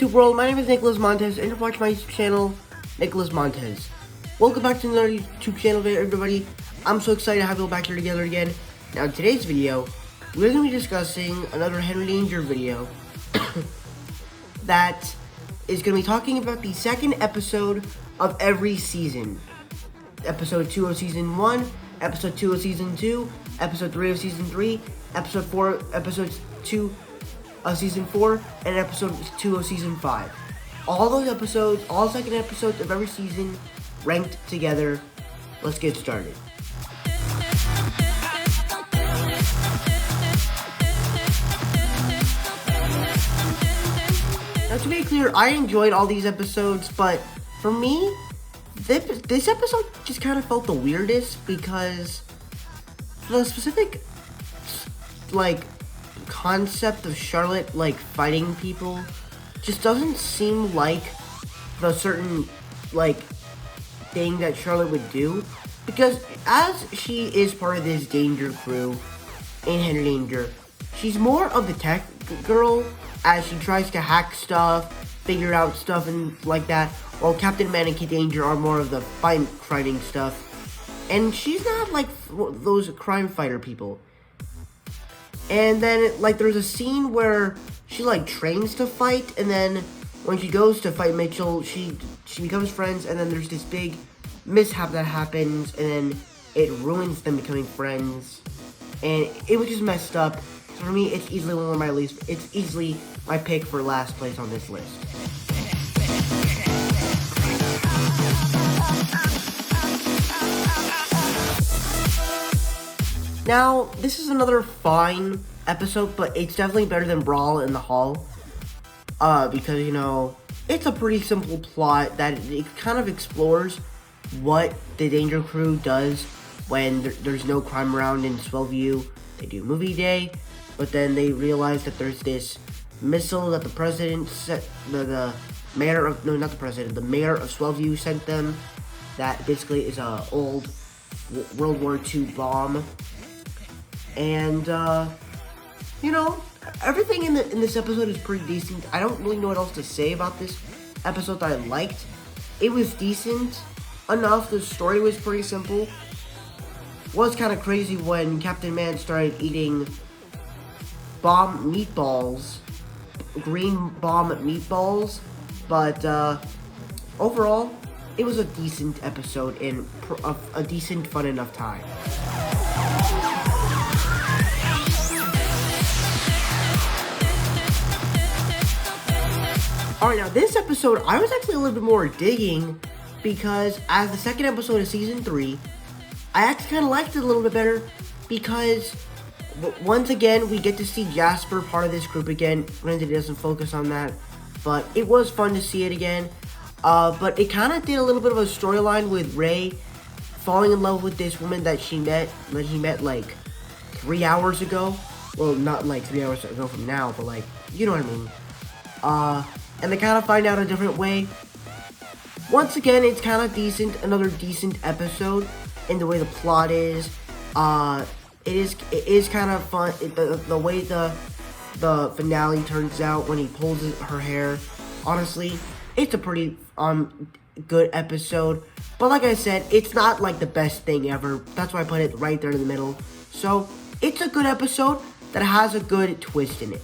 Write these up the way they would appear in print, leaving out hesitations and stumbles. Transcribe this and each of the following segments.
YouTube world, my name is Nicholas Montez, and you're watching my YouTube channel, Nicholas Montez. Welcome back to another YouTube channel, everybody. I'm so excited to have you all back here together again. Now, in today's video, we're going to be discussing another Henry Danger video that is going to be talking about the second episode of every season. Episode 2 of Season 1, Episode 2 of Season 2, Episode 3 of Season 3, Episode 2 of Season 4, and Episode 2 of Season 5. All those episodes, all second episodes of every season, ranked together. Let's get started. Now, to be clear, I enjoyed all these episodes, but for me, this episode just kind of felt the weirdest because the specific, concept of Charlotte, fighting people just doesn't seem like the certain, thing that Charlotte would do. Because as she is part of this Danger crew in Henry Danger, she's more of the tech girl as she tries to hack stuff, figure out stuff and like that, while Captain Man and Kid Danger are more of the fighting stuff. And she's not like those crime fighter people. And then, there's a scene where she, trains to fight, and then when she goes to fight Mitchell, she becomes friends, and then there's this big mishap that happens, and then it ruins them becoming friends. And it was just messed up. So for me, it's easily one of my least, it's easily my pick for last place on this list. Now, this is another fine episode, but it's definitely better than Brawl in the Hall. Because, it's a pretty simple plot that it kind of explores what the Danger Crew does when there's no crime around in Swellview. They do movie day, but then they realize that there's this missile that the president sent, the mayor of Swellview sent them, that basically is a old World War II bomb. And, everything in this episode is pretty decent. I don't really know what else to say about this episode that I liked. It was decent enough. The story was pretty simple. Was kind of crazy when Captain Man started eating green bomb meatballs. But, overall, it was a decent episode and a decent, fun enough time. Alright, now this episode, I was actually a little bit more digging because as the second episode of Season 3, I actually kind of liked it a little bit better because once again, we get to see Jasper part of this group again. Granted, it doesn't focus on that, but it was fun to see it again. But it kind of did a little bit of a storyline with Ray falling in love with this woman that he met 3 hours ago. Well, not 3 hours ago from now, but you know what I mean. And they kind of find out a different way. Once again, it's kind of decent, another decent episode in the way the plot is. It is kind of fun. The way the finale turns out when he pulls her hair. Honestly, it's a pretty good episode. But like I said, it's not the best thing ever. That's why I put it right there in the middle. So it's a good episode that has a good twist in it.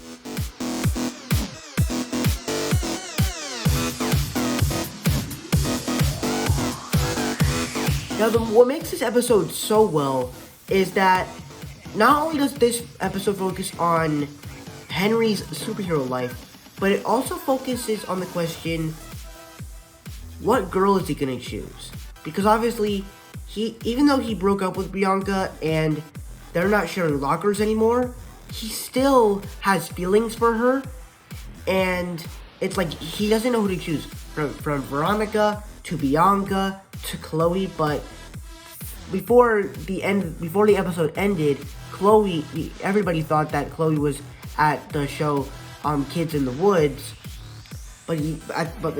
Now, what makes this episode so well is that not only does this episode focus on Henry's superhero life, but it also focuses on the question, what girl is he going to choose? Because obviously, even though he broke up with Bianca and they're not sharing lockers anymore, he still has feelings for her, and it's he doesn't know who to choose from Veronica to Bianca to Chloe. But before the episode ended, everybody thought that Chloe was at the show Kids in the Woods, but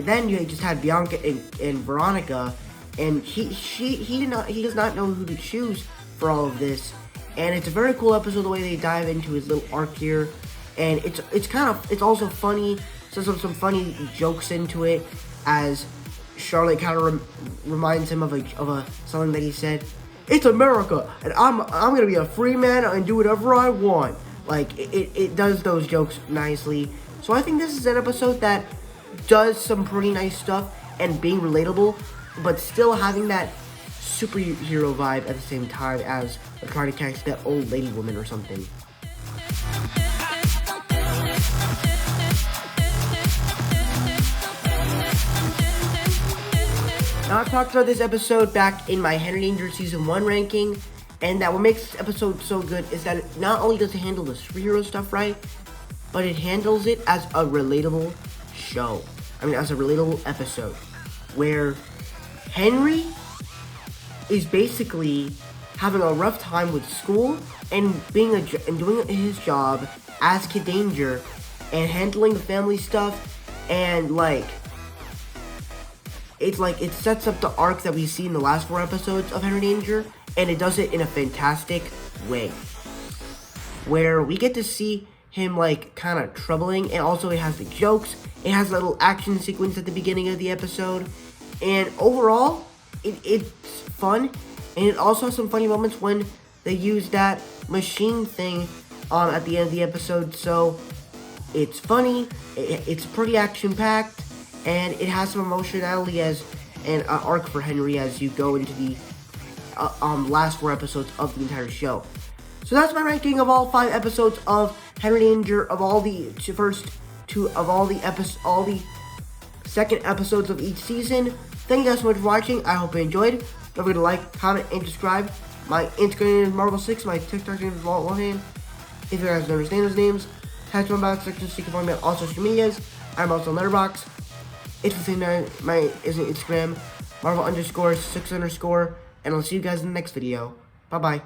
then you just had Bianca and Veronica, and he does not know who to choose for all of this. And it's a very cool episode the way they dive into his little arc here, and it's also funny some funny jokes into it, as Charlotte kind of reminds him of something that he said. It's America, and I'm gonna be a free man and do whatever I want. Like, it does those jokes nicely. So I think this is an episode that does some pretty nice stuff and being relatable, but still having that superhero vibe at the same time as they're trying to catch that old lady woman or something. Now, I've talked about this episode back in my Henry Danger Season 1 ranking, and that what makes this episode so good is that it not only does it handle the superhero stuff right, but it handles it as a relatable show. As a relatable episode, where Henry is basically having a rough time with school and doing his job as Kid Danger and handling the family stuff, and it sets up the arc that we see in the last 4 episodes of Henry Danger, and it does it in a fantastic way, where we get to see him kind of troubling, and also it has the jokes, it has a little action sequence at the beginning of the episode, and overall, it's fun, and it also has some funny moments when they use that machine thing at the end of the episode. So it's funny, it's pretty action-packed, and it has some emotionality as an arc for Henry as you go into the last 4 episodes of the entire show. So that's my ranking of all 5 episodes of Henry Danger, of all the second episodes of each season. Thank you guys so much for watching. I hope you enjoyed. Don't forget to like, comment, and subscribe. My Instagram name is Marvel6. My TikTok name is Walt1hand. If you guys don't understand those names, type them box section so you can find me on all social medias. I'm also on Letterboxd. It's the same name. My Instagram, Marvel_6_, and I'll see you guys in the next video. Bye bye.